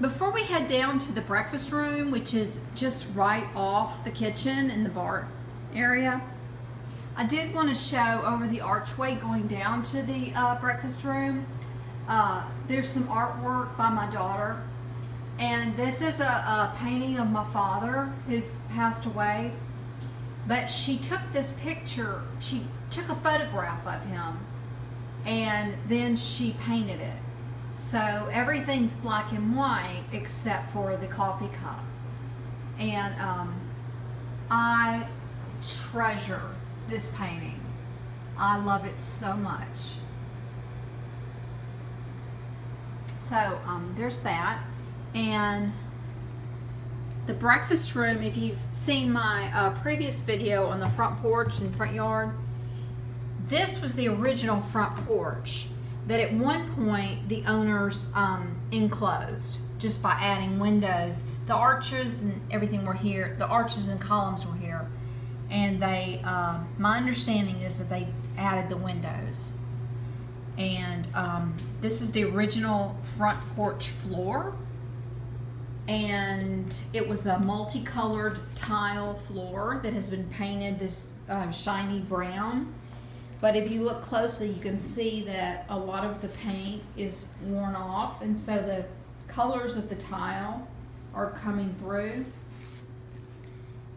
Before we head down to the breakfast room, which is just right off the kitchen in the bar area, I did want to show over the archway going down to the breakfast room. There's some artwork by my daughter, and this is a painting of my father who's passed away. But she took this picture, she took a photograph of him, and then she painted it. So everything's black and white except for the coffee cup. And I treasure this painting. I love it so much. So there's that. And the breakfast room, if you've seen my previous video on the front porch and front yard, this was the original front porch that at one point the owners enclosed just by adding windows. The arches and everything were here. The arches and columns were here. And they, my understanding is that they added the windows. And this is the original front porch floor. And it was a multicolored tile floor that has been painted this shiny brown. But if you look closely, you can see that a lot of the paint is worn off, and so the colors of the tile are coming through.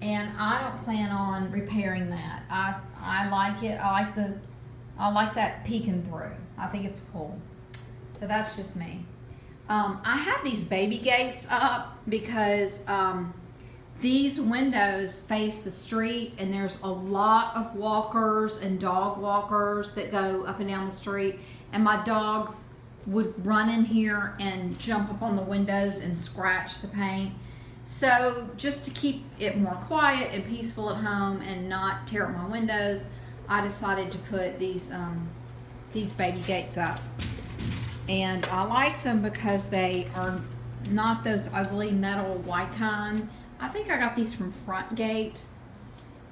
And I don't plan on repairing that. I like it. I like that peeking through. I think it's cool. So that's just me. I have these baby gates up because these windows face the street, and there's a lot of walkers and dog walkers that go up and down the street, and my dogs would run in here and jump up on the windows and scratch the paint. So just to keep it more quiet and peaceful at home and not tear up my windows, I decided to put these baby gates up. And I like them because they are not those ugly metal white kind. I think I got these from Front Gate,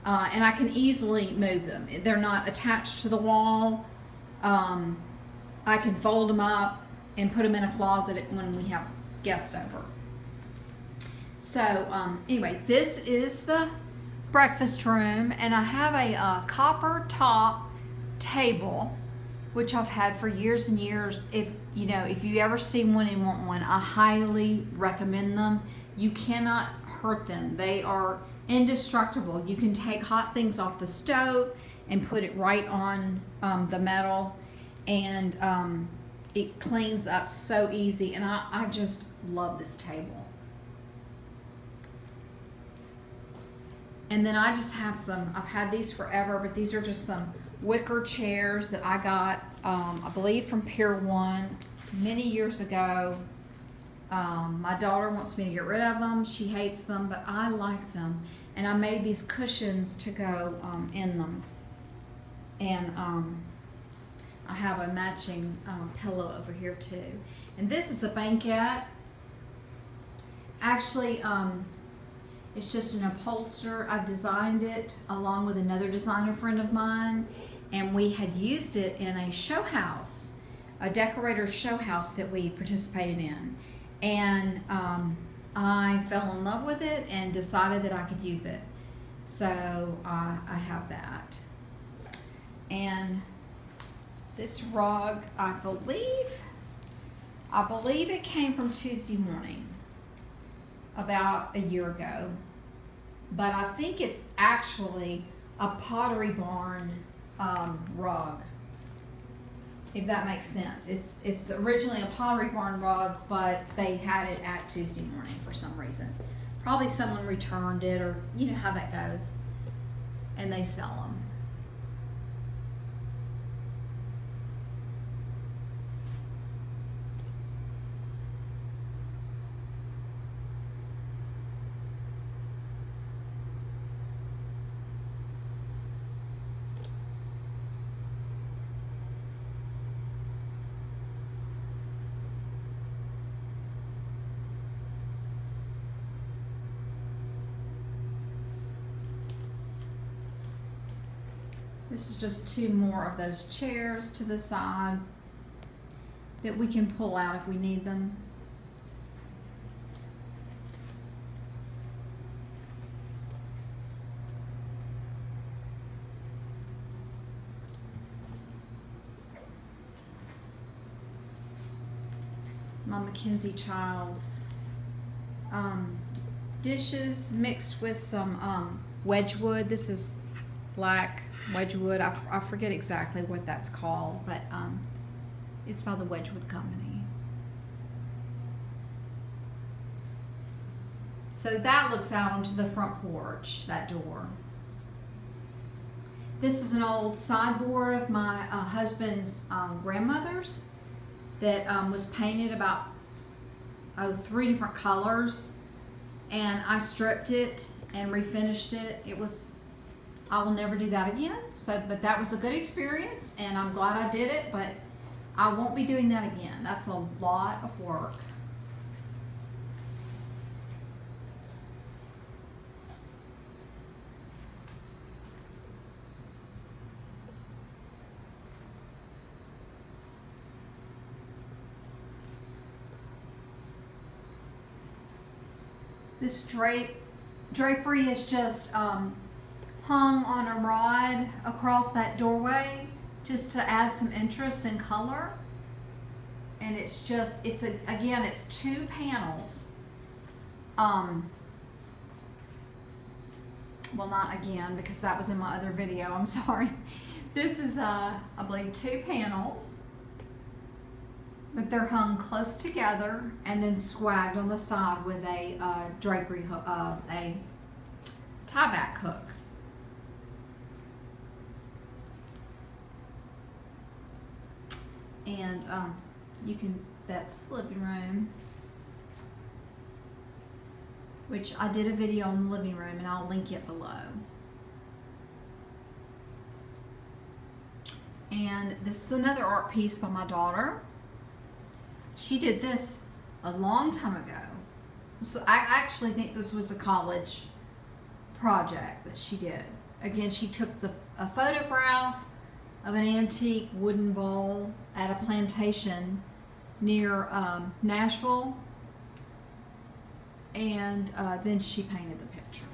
and I can easily move them. They're not attached to the wall. I can fold them up and put them in a closet when we have guests over. So anyway, this is the breakfast room, and I have a copper top table, which I've had for years and years. If you ever see one and want one, I highly recommend them. You cannot hurt them. They are indestructible. You can take hot things off the stove and put it right on the metal, and it cleans up so easy. And I just love this table. And then I just have some, I've had these forever, but these are just some wicker chairs that I got, I believe from Pier 1 many years ago. My daughter wants me to get rid of them. She hates them, but I like them. And I made these cushions to go in them. And I have a matching pillow over here too. And this is a banquette. Actually, it's just an upholster. I designed it along with another designer friend of mine, and we had used it in a show house, a decorator's show house that we participated in. And I fell in love with it and decided that I could use it. So I have that. And this rug, I believe it came from Tuesday Morning about a year ago, but I think it's actually a Pottery Barn rug, if that makes sense. It's originally a Pottery Barn rug, but they had it at Tuesday Morning for some reason. Probably someone returned it, or you know how that goes, and they sell them. This is just two more of those chairs to the side that we can pull out if we need them. my Mackenzie Childs dishes mixed with some Wedgwood. This is black Wedgwood. I forget exactly what that's called, but it's by the Wedgwood Company. So that looks out onto the front porch, that door. This is an old sideboard of my husband's grandmother's that was painted about 3 different colors, and I stripped it and refinished it. I will never do that again. But that was a good experience, and I'm glad I did it, but I won't be doing that again. That's a lot of work. This drapery is just hung on a rod across that doorway just to add some interest and color. And it's 2 panels. Well, not again, because that was in my other video, I'm sorry. This is, I believe, 2 panels. But they're hung close together and then swagged on the side with a drapery hook, a tie-back hook. And that's the living room, which I did a video on the living room, and I'll link it below. And this is another art piece by my daughter. She did this a long time ago. So I actually think this was a college project that she did. Again, she took a photograph of an antique wooden bowl at a plantation near Nashville, and then she painted the picture.